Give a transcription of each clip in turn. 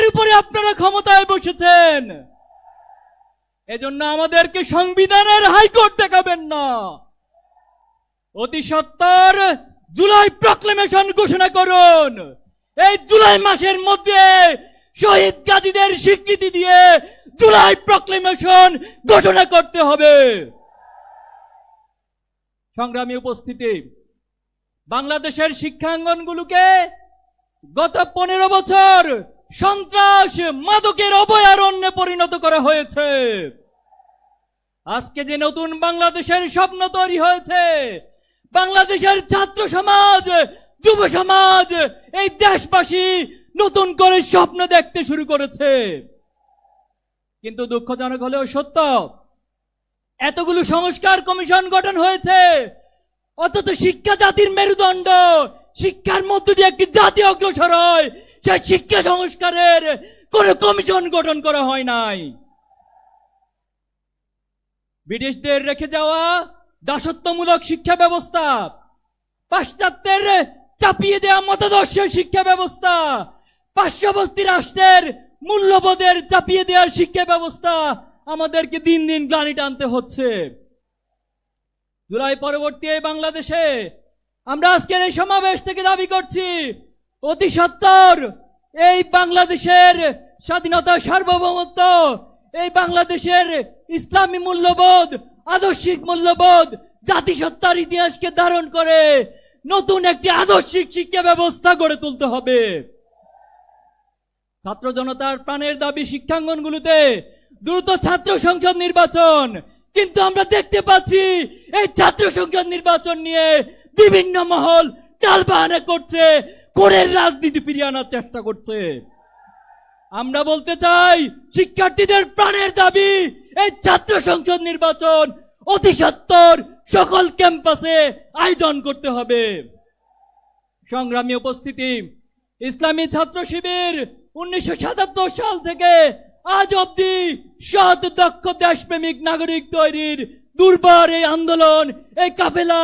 উপরে আপনারা ক্ষমতায় বসেছেন। এজন্য আমাদেরকে সংবিধানের হাইকোর্ট দেখাবেন না। অতি সত্বর জুলাই প্রক্লেমেশন ঘোষণা করুন। এই জুলাই মাসের মধ্যে শহীদ গাজীদের স্বীকৃতি দিয়ে জুলাই প্রক্লেমেশন ঘোষণা করতে হবে। সংগ্রামী উপস্থিতি, বাংলাদেশের শিক্ষাঙ্গনগুলোকে গত 15 বছর সন্ত্রাস মাদকের অভয়ারণ্যে পরিণত করা হয়েছে। আজকে যে নতুন বাংলাদেশের স্বপ্ন তৈরি হয়েছে, বাংলাদেশের ছাত্র সমাজ, যুব সমাজ, এই দেশবাসী নতুন করে স্বপ্ন দেখতে শুরু করেছে। কিন্তু দুঃখজনক হলেও সত্য, এতগুলো সংস্কার কমিশন গঠন হয়েছে, অথচ শিক্ষা জাতির মেরুদণ্ড, শিক্ষার মধ্য দিয়ে একটি জাতি অগ্রসর হয়, সেই শিক্ষা সংস্কারের কোন কমিশন গঠন করা হয় নাই। ব্রিটিশদের রেখে যাওয়া দাসত্বমূলক শিক্ষা ব্যবস্থা, পাশ্চাত্যের চাপিয়ে দেওয়া মতাদর্শের শিক্ষা ব্যবস্থা, পার্শ্ববর্তী রাষ্ট্রের মূল্যবোধের চাপিয়ে দেওয়ার শিক্ষা ব্যবস্থা আমাদেরকে দিন দিন গ্লানি টানতে হচ্ছে। জুলাই পরবর্তী এই বাংলাদেশে আমরা আজকের এই সমাবেশ থেকে দাবি করছি, অতি সত্বর এই বাংলাদেশের স্বাধীনতা, সার্বভৌমত্ব, এই বাংলাদেশের ইসলামী মূল্যবোধ, আদর্শিক মূল্যবোধ, জাতিসত্তার ইতিহাসকে ধারণ করে নতুন একটি আদর্শিক শিক্ষা ব্যবস্থা গড়ে তুলতে হবে। ছাত্র জনতার প্রাণের দাবি শিক্ষাঙ্গনগুলোতে দ্রুত ছাত্র সংসদ নির্বাচন। কিন্তু আমরা দেখতে পাচ্ছি এই ছাত্র সংসদ নির্বাচন নিয়ে বিভিন্ন মহল টালবাহানা করছে, কোরের রাজনীতি ফিরিয়ে আনার চেষ্টা করছে। আমরা বলতে চাই, শিক্ষার্থীদের প্রাণের দাবি এই ছাত্র সংসদ নির্বাচন অতি সত্বর সকল ক্যাম্পাসে আয়োজন করতে হবে। সংগ্রামী উপস্থিতি, ইসলামী ছাত্র শিবির 1977 সাল থেকে আজ অব্দি সৎ, দক্ষ, দেশপ্রেমিক নাগরিক তৈরির দুর্বার এই আন্দোলন, এই কাফেলা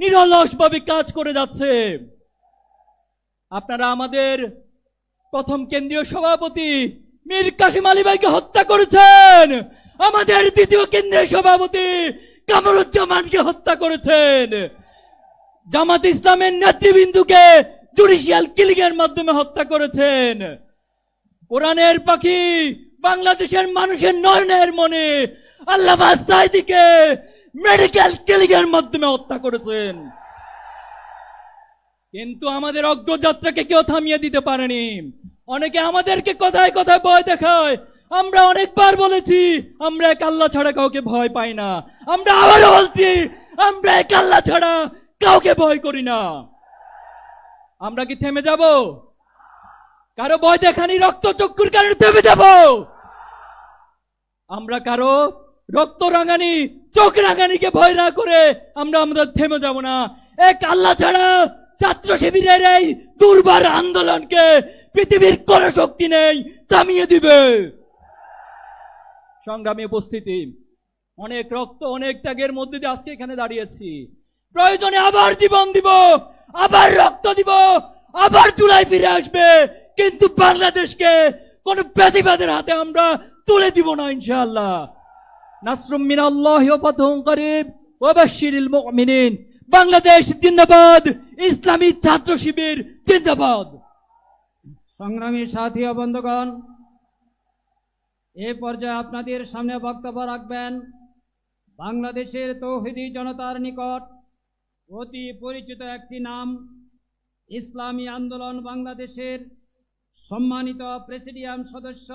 নিরলসভাবে কাজ করে যাচ্ছে। আপনারা আমাদের প্রথম কেন্দ্রীয় সভাপতি মীর কাসিম আলী ভাইকে হত্যা করেছেন, আমাদের দ্বিতীয় কেন্দ্রীয় সভাপতি কামরুজ্জামানকে হত্যা করেছেন, জামাত ইসলামের নেতৃবৃন্দকে জুডিশিয়াল কিলিং এর মাধ্যমে হত্যা করেছেন। কোরআনের পাখি, বাংলাদেশের মানুষের নয়নের মনে আল্লামা সাঈদীকে মেডিকেল কিলিং এর মাধ্যমে হত্যা করেছেন। কিন্তু আমাদের অগ্রযাত্রাকে কেউ থামিয়ে দিতে পারেনি। অনেকে আমাদেরকে কথায় কথায় ভয় দেখায়। আমরা অনেকবার বলেছি, আমরা এক আল্লাহ ছাড়া কাউকে ভয় পাই না। আমরা আবারও বলছি, আমরা এক আল্লাহ ছাড়া কাউকে ভয় করি না। আমরা কি থেমে যাব? কারো ভয় দেখানি, রক্ত চক্ষুর কারণে থেমে যাব? আমরা কারো রক্ত রাঙানি, চোখ রাঙানিকে ভয় না করে আমরা আমাদের থেমে যাব না। এক আল্লাহ ছাড়া ছাত্র শিবিরের এই দুর্বার আন্দোলনকে পৃথিবীর কোন শক্তি নেই থামিয়ে দিবে। সংগ্রামী উপস্থিতি, অনেক রক্ত, অনেক ত্যাগের মধ্যে দিয়ে আজকে এখানে দাঁড়িয়েছি। প্রয়োজনে আবার জীবন দিব, আবার রক্ত দিব, আবার জুলাই ফিরে আসবে, কিন্তু বাংলাদেশকে কোন ফ্যাসিবাদের হাতে আমরা তুলে দিব না ইনশাআল্লাহ। নাসরুম মিনাল্লাহি ওয়া ফাতহুন করিব ওয়া বাশশিরিল মুমিনিন। বাংলাদেশ জিন্দাবাদ, ইসলামী ছাত্র শিবির জিন্দাবাদ। সংগ্রামী সাথী ও বন্ধুগণ, এ পর্যায়ে আপনাদের সামনে বক্তব্য রাখবেন বাংলাদেশের তৌহিদি জনতার নিকট অতি পরিচিত একটি নাম, ইসলামী আন্দোলন বাংলাদেশের সম্মানিত প্রেসিডিয়াম সদস্য